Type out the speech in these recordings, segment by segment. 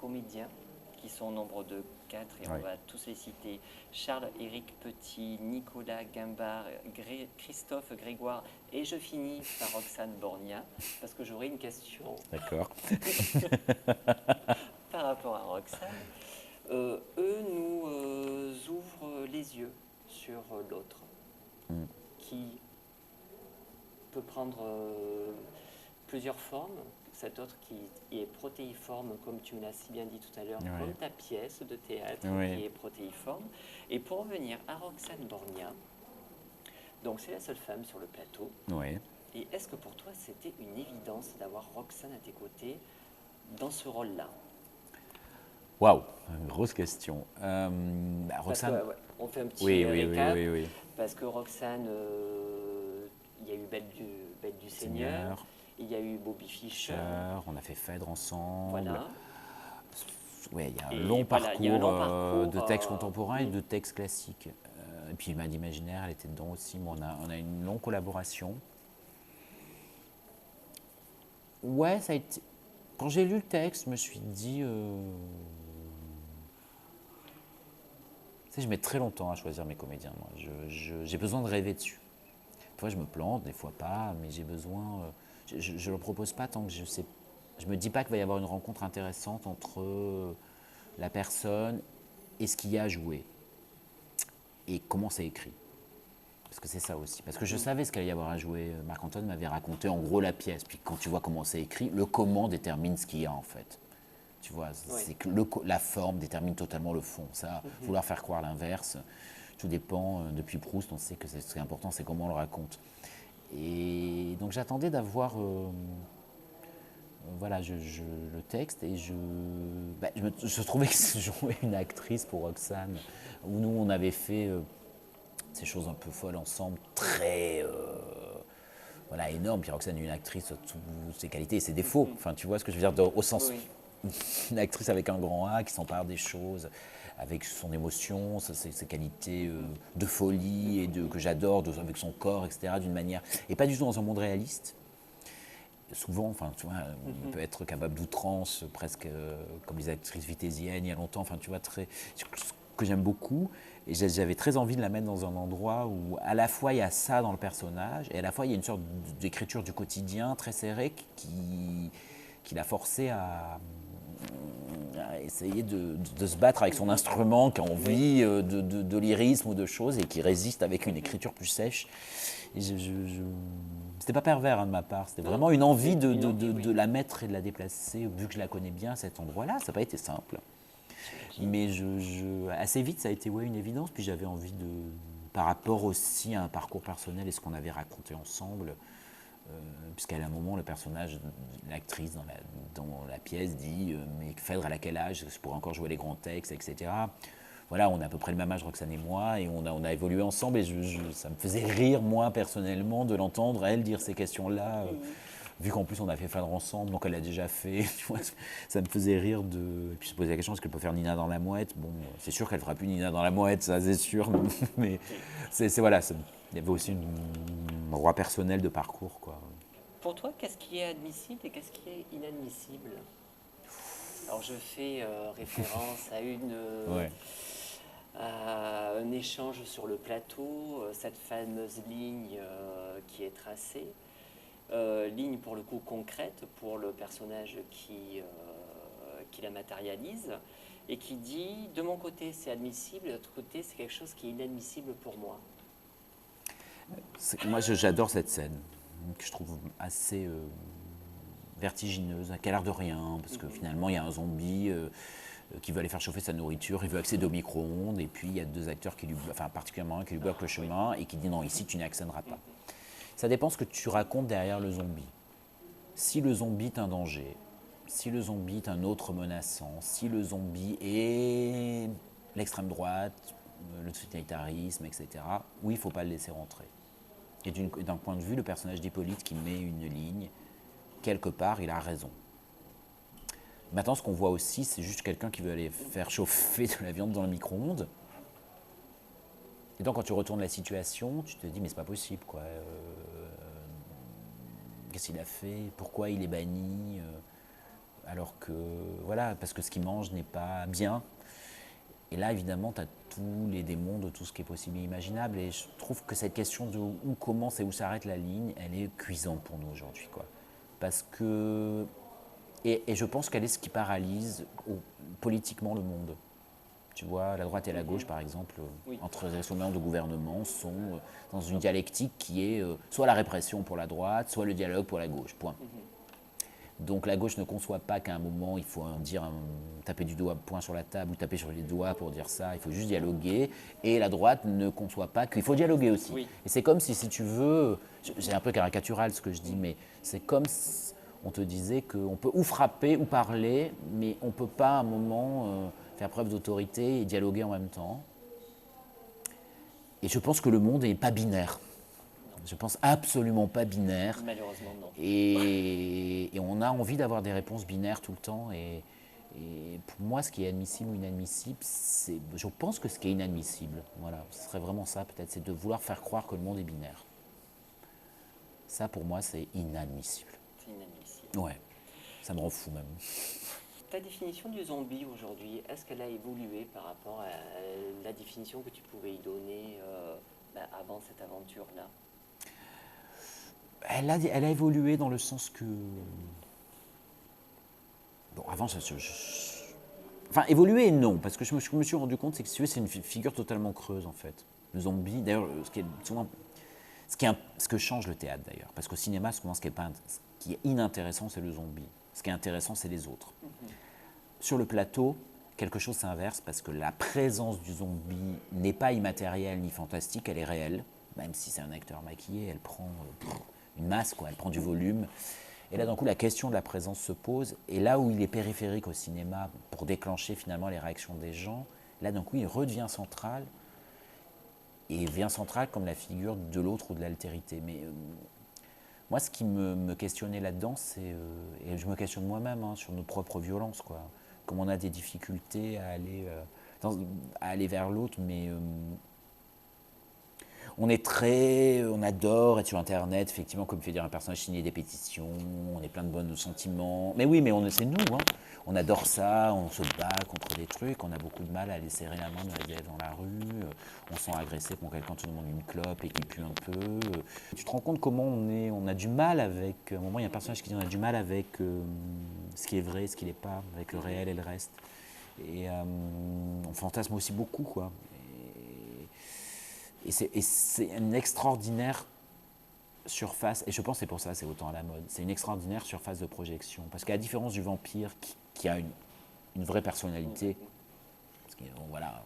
comédiens qui sont au nombre de 4 et on va tous les citer. Charles-Éric Petit, Nicolas Guimbard, Christophe Grégoire et je finis par Roxane Borgna parce que j'aurai une question. D'accord. Par rapport à Roxane. Eux nous ouvrent les yeux sur l'autre qui peut prendre plusieurs formes. Cet autre qui est protéiforme, comme tu me l'as si bien dit tout à l'heure, comme ta pièce de théâtre qui est protéiforme. Et pour revenir à Roxane Borgna, donc c'est la seule femme sur le plateau. Oui. Et est-ce que pour toi c'était une évidence d'avoir Roxane à tes côtés dans ce rôle-là? Waouh, grosse question. Roxane, on fait un petit récap. Parce que Roxane, il y a eu Belle du Seigneur. Il y a eu Bobby Fischer. On a fait Phèdre ensemble. Voilà. Oui, il y a un long parcours de textes contemporains et de textes classiques. Et puis Mad Imaginaire, elle était dedans aussi. Mais on a une longue collaboration. Ouais, ça a été. Quand j'ai lu le texte, je me suis dit. Tu sais, je mets très longtemps à choisir mes comédiens. Moi. J'ai besoin de rêver dessus. Des fois, je me plante, des fois pas, mais j'ai besoin. Je ne le propose pas tant que je sais. Je me dis pas qu'il va y avoir une rencontre intéressante entre la personne et ce qu'il y a à jouer et comment c'est écrit. Parce que c'est ça aussi. Parce que je savais ce qu'il allait y avoir à jouer. Marc-Antoine m'avait raconté en gros la pièce. Puis quand tu vois comment c'est écrit, le comment détermine ce qu'il y a en fait. Tu vois, c'est que la forme détermine totalement le fond. Ça, vouloir faire croire l'inverse, tout dépend. Depuis Proust, on sait que ce qui est important, c'est comment on le raconte. Et donc j'attendais d'avoir le texte et je trouvais que je jouais une actrice pour Roxane, où nous on avait fait ces choses un peu folles ensemble, très énormes. Puis Roxane est une actrice, toutes ses qualités et ses défauts. Enfin, tu vois ce que je veux dire, au sens une actrice avec un grand A qui s'empare des choses avec son émotion, ses qualités de folie et que j'adore, avec son corps, etc. d'une manière et pas du tout dans un monde réaliste. Souvent, enfin, tu vois, on peut être capable d'outrance, presque comme les actrices vitésiennes il y a longtemps. Enfin, tu vois, que j'aime beaucoup. Et j'avais très envie de la mettre dans un endroit où, à la fois, il y a ça dans le personnage, et à la fois, il y a une sorte d'écriture du quotidien très serrée qui l'a forcé à essayer de se battre avec son instrument, qui a envie de lyrisme ou de choses, et qui résiste avec une écriture plus sèche. Et c'était pas pervers de ma part, c'était vraiment une envie de la mettre et de la déplacer, vu que je la connais bien à cet endroit-là. Ça n'a pas été simple. Mais assez vite, ça a été une évidence. Puis j'avais envie par rapport aussi à un parcours personnel et ce qu'on avait raconté ensemble, puisqu'à un moment, le personnage, l'actrice dans la pièce dit mais Phèdre, à quel âge je pourrais encore jouer les grands textes, etc. Voilà, on a à peu près le même âge, Roxane et moi, et on a évolué ensemble. Et ça me faisait rire, moi, personnellement, de l'entendre, elle, dire ces questions-là. Vu qu'en plus, on a fait Phèdre ensemble, donc elle l'a déjà fait. Tu vois, ça me faisait rire de. Et puis, se poser la question, est-ce qu'elle peut faire Nina dans la mouette? Bon, c'est sûr qu'elle ne fera plus Nina dans la mouette, ça, c'est sûr. Mais voilà, il y avait aussi un roi personnel de parcours, quoi. Pour toi, qu'est-ce qui est admissible et qu'est-ce qui est inadmissible? Alors, je fais référence à un échange sur le plateau, cette fameuse ligne qui est tracée. Ligne pour le coup concrète pour le personnage qui la matérialise et qui dit de mon côté c'est admissible, de l'autre côté c'est quelque chose qui est inadmissible pour moi. Moi j'adore cette scène que je trouve assez vertigineuse, qui a l'air de rien, parce que finalement il y a un zombie qui veut aller faire chauffer sa nourriture, il veut accéder au micro-ondes, et puis il y a deux acteurs particulièrement un qui lui bloquent le chemin et qui dit non, ici tu n'y accéderas pas. Ça dépend ce que tu racontes derrière le zombie. Si le zombie est un danger, si le zombie est un autre menaçant, si le zombie est l'extrême droite, le totalitarisme, etc., oui, il ne faut pas le laisser rentrer. Et d'un point de vue, le personnage d'Hippolyte qui met une ligne, quelque part, il a raison. Maintenant, ce qu'on voit aussi, c'est juste quelqu'un qui veut aller faire chauffer de la viande dans le micro-ondes. Et donc, quand tu retournes la situation, tu te dis, mais c'est pas possible, quoi. Qu'est-ce qu'il a fait? Pourquoi il est banni? alors que, voilà, parce que ce qu'il mange n'est pas bien. Et là, évidemment, tu as tous les démons de tout ce qui est possible et imaginable. Et je trouve que cette question de où commence et où s'arrête la ligne, elle est cuisante pour nous aujourd'hui, quoi. Parce que... Et je pense qu'elle est ce qui paralyse politiquement le monde. Tu vois, la droite et la gauche, par exemple, Oui. entre les sommets de gouvernement, sont dans une dialectique qui est soit la répression pour la droite, soit le dialogue pour la gauche, point. Donc la gauche ne conçoit pas qu'à un moment, il faut taper du poing sur la table ou taper sur les doigts pour dire ça, il faut juste dialoguer. Et la droite ne conçoit pas qu'il faut dialoguer aussi. Oui. Et c'est comme si tu veux, c'est un peu caricatural ce que je dis, mais c'est comme si on te disait qu'on peut ou frapper ou parler, mais on ne peut pas à un moment faire preuve d'autorité et dialoguer en même temps. Et je pense que le monde n'est pas binaire. Je pense absolument pas binaire. Malheureusement, non. Et on a envie d'avoir des réponses binaires tout le temps. Et pour moi, ce qui est admissible ou inadmissible, je pense que ce qui est inadmissible, voilà, ce serait vraiment ça peut-être, c'est de vouloir faire croire que le monde est binaire. Ça, pour moi, c'est inadmissible. C'est inadmissible. Ouais, ça me rend fou même. Ta définition du zombie aujourd'hui, est-ce qu'elle a évolué par rapport à la définition que tu pouvais y donner avant cette aventure-là? Elle a évolué dans le sens que... Bon, avant, enfin, évolué, non, parce que je me suis rendu compte, c'est que si tu veux, c'est une figure totalement creuse, en fait. Le zombie, d'ailleurs, ce que change le théâtre, d'ailleurs, parce qu'au cinéma, souvent, ce qui est inintéressant, c'est le zombie. Ce qui est intéressant, c'est les autres. Sur le plateau, quelque chose s'inverse, parce que la présence du zombie n'est pas immatérielle ni fantastique, elle est réelle. Même si c'est un acteur maquillé, elle prend une masse, quoi, elle prend du volume. Et là, d'un coup, la question de la présence se pose. Et là où il est périphérique au cinéma pour déclencher finalement les réactions des gens, là, d'un coup, il redevient central. Et il devient central comme la figure de l'autre ou de l'altérité. Mais moi, ce qui me questionnait là-dedans, c'est... et je me questionne moi-même sur nos propres violences, quoi. Comme on a des difficultés à aller vers l'autre, mais... on adore être sur Internet, effectivement, comme fait dire un personnage, signer des pétitions, on est plein de bons sentiments. Mais oui, mais c'est nous, hein. On adore ça, on se bat contre des trucs, on a beaucoup de mal à aller serrer la main dans la rue, on se sent agressé quand quelqu'un te demande une clope et qu'il pue un peu. Tu te rends compte comment on a du mal avec... À un moment, il y a un personnage qui dit on a du mal avec ce qui est vrai, ce qui n'est pas, avec le réel et le reste. Et on fantasme aussi beaucoup, quoi. Et c'est une extraordinaire surface, et je pense que c'est pour ça c'est autant à la mode, c'est une extraordinaire surface de projection. Parce qu'à la différence du vampire qui a une vraie personnalité, parce que, bon, voilà,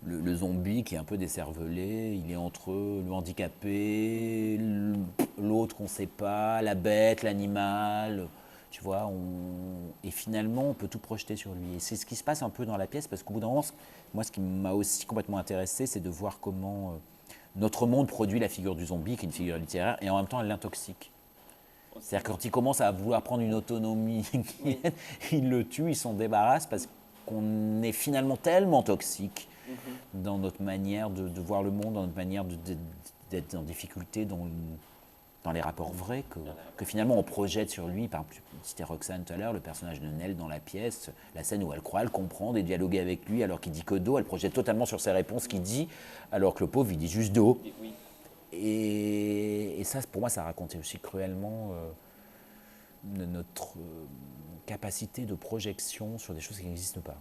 le zombie qui est un peu décervelé, il est entre le handicapé, l'autre qu'on ne sait pas, la bête, l'animal, tu vois, et finalement on peut tout projeter sur lui. Et c'est ce qui se passe un peu dans la pièce, parce qu'au bout d'un moment, moi ce qui m'a aussi complètement intéressé, c'est de voir comment notre monde produit la figure du zombie, qui est une figure littéraire, et en même temps elle l'intoxique. C'est-à-dire que quand il commence à vouloir prendre une autonomie, il le tue, il s'en débarrasse, parce qu'on est finalement tellement toxique dans notre manière de voir le monde, dans notre manière d'être en difficulté, dans les rapports vrais, que finalement on projette sur lui. Par exemple, c'était Roxane tout à l'heure, le personnage de Nell dans la pièce, la scène où elle croit le comprendre et dialoguer avec lui alors qu'il dit que d'eau, elle projette totalement sur ses réponses qu'il dit, alors que le pauvre il dit juste d'eau. Oui. Et ça, pour moi, ça racontait aussi cruellement notre capacité de projection sur des choses qui n'existent pas.